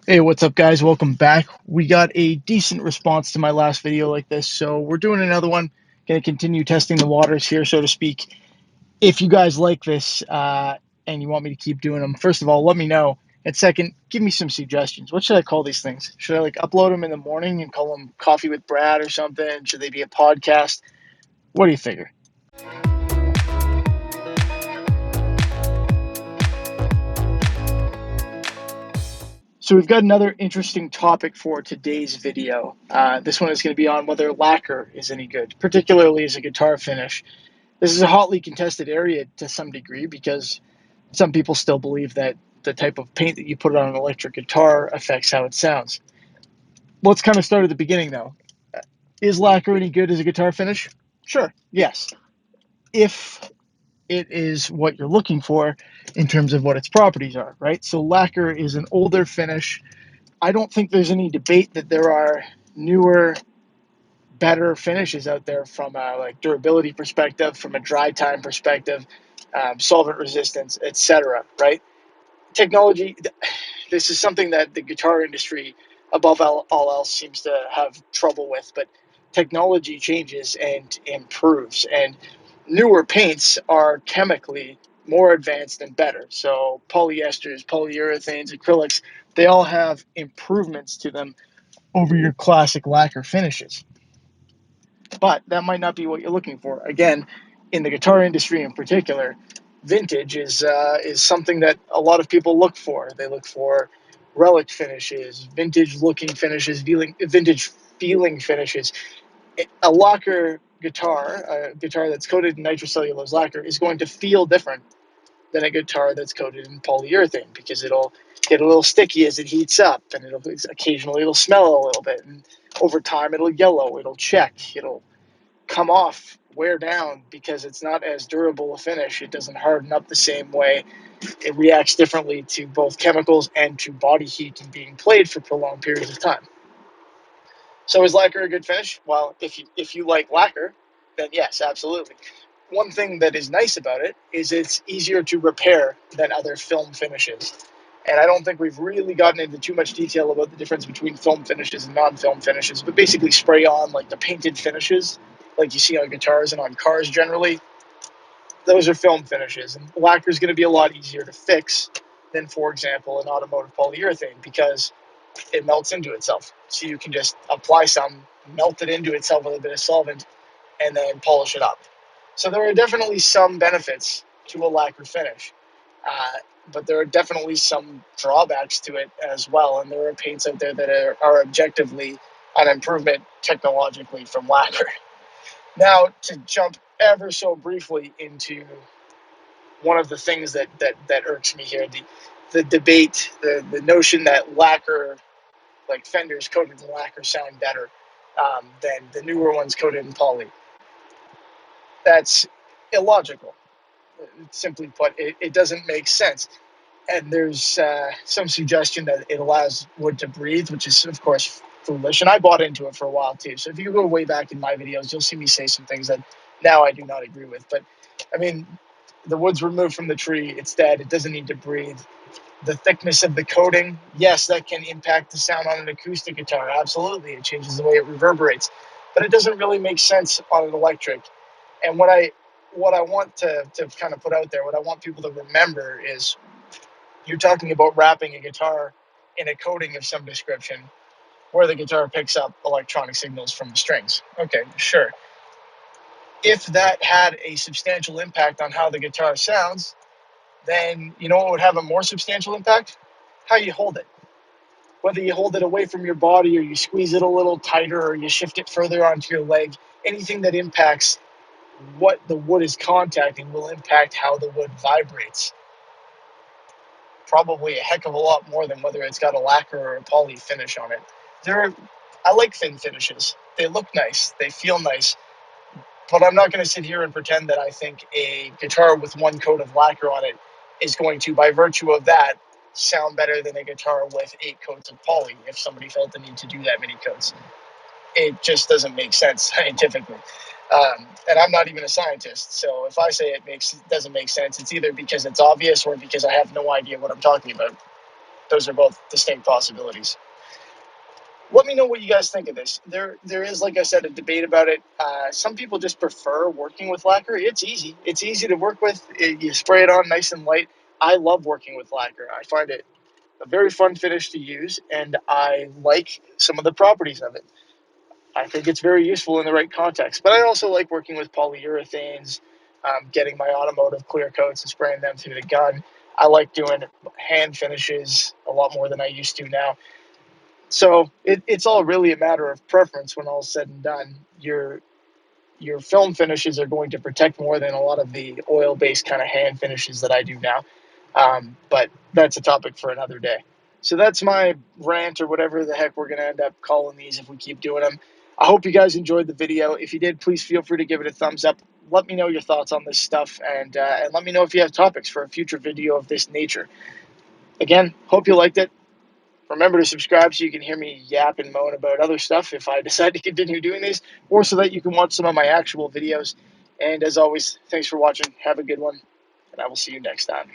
Hey, what's up, guys? Welcome back. We got a decent response to my last video like this, so we're doing another one. Going to continue testing the waters here, so to speak. If you guys like this and you want me to keep doing them, first of all, let me know. And second, give me some suggestions. What should I call these things? Should I upload them in the morning and call them Coffee with Brad or something? Should they be a podcast? What do you figure? So we've got another interesting topic for today's video. This one is going to be on whether lacquer is any good, particularly as a guitar finish. This is a hotly contested area to some degree because some people still believe that the type of paint that you put on an electric guitar affects how it sounds. Let's kind of start at the beginning though. Is lacquer any good as a guitar finish? Sure, yes. If it is what you're looking for in terms of what its properties are, right? So lacquer is an older finish. I don't think there's any debate that there are newer, better finishes out there from a durability perspective, from a dry time perspective, solvent resistance, etc. Right? Technology. This is something that the guitar industry, above all else, seems to have trouble with. But technology changes and improves, and newer paints are chemically more advanced and better. So polyesters, polyurethanes, acrylics, they all have improvements to them over your classic lacquer finishes. But that might not be what you're looking for. Again, in the guitar industry in particular, vintage is something that a lot of people look for. They look for relic finishes, vintage looking finishes, vintage feeling finishes. A lacquer guitar, a guitar that's coated in nitrocellulose lacquer, is going to feel different than a guitar that's coated in polyurethane because it'll get a little sticky as it heats up, and it'll smell a little bit, and over time it'll yellow, it'll check, it'll come off, wear down because it's not as durable a finish. It doesn't harden up the same way. It reacts differently to both chemicals and to body heat and being played for prolonged periods of time. So is lacquer a good finish? Well, if you like lacquer, then yes, absolutely. One thing that is nice about it is it's easier to repair than other film finishes. And I don't think we've really gotten into too much detail about the difference between film finishes and non-film finishes, but basically spray on like the painted finishes, like you see on guitars and on cars generally, those are film finishes. And lacquer is going to be a lot easier to fix than, for example, an automotive polyurethane because it melts into itself. So you can just apply some, melt it into itself with a bit of solvent, and then polish it up. So there are definitely some benefits to a lacquer finish, uh, but there are definitely some drawbacks to it as well. And there are paints out there that are objectively an improvement technologically from lacquer. Now, to jump ever so briefly into one of the things that irks me here, the debate, the notion that lacquer, like fenders coated in lacquer, sound better than the newer ones coated in poly. That's illogical. Simply put, it doesn't make sense. And there's some suggestion that it allows wood to breathe, which is, of course, foolish. And I bought into it for a while, too. So if you go way back in my videos, you'll see me say some things that now I do not agree with. But, I mean, the wood's removed from the tree. It's dead. It doesn't need to breathe. The thickness of the coating, yes, that can impact the sound on an acoustic guitar. Absolutely. It changes the way it reverberates. But it doesn't really make sense on an electric. And what I want to kind of put out there, what I want people to remember is you're talking about wrapping a guitar in a coating of some description where the guitar picks up electronic signals from the strings. Okay, sure. If that had a substantial impact on how the guitar sounds, then you know what would have a more substantial impact? How you hold it. Whether you hold it away from your body or you squeeze it a little tighter or you shift it further onto your leg, anything that impacts what the wood is contacting will impact how the wood vibrates. Probably a heck of a lot more than whether it's got a lacquer or a poly finish on it. I like thin finishes. They look nice. They feel nice. But I'm not going to sit here and pretend that I think a guitar with one coat of lacquer on it is going to, by virtue of that, sound better than a guitar with 8 coats of poly if somebody felt the need to do that many coats. It just doesn't make sense scientifically. And I'm not even a scientist, so if I say doesn't make sense, it's either because it's obvious or because I have no idea what I'm talking about. those are both distinct possibilities. Let me know what you guys think of this. There is, like I said, a debate about it. Some people just prefer working with lacquer. It's easy. It's easy to work with. You spray it on nice and light. I love working with lacquer. I find it a very fun finish to use, and I like some of the properties of it. I think it's very useful in the right context. But I also like working with polyurethanes, getting my automotive clear coats and spraying them through the gun. I like doing hand finishes a lot more than I used to now. So it's all really a matter of preference when all's said and done. Your film finishes are going to protect more than a lot of the oil-based kind of hand finishes that I do now. But that's a topic for another day. So that's my rant, or whatever the heck we're going to end up calling these if we keep doing them. I hope you guys enjoyed the video. If you did, please feel free to give it a thumbs up. Let me know your thoughts on this stuff, and let me know if you have topics for a future video of this nature. Again, hope you liked it. Remember to subscribe so you can hear me yap and moan about other stuff if I decide to continue doing these, or so that you can watch some of my actual videos. And as always, thanks for watching. Have a good one, and I will see you next time.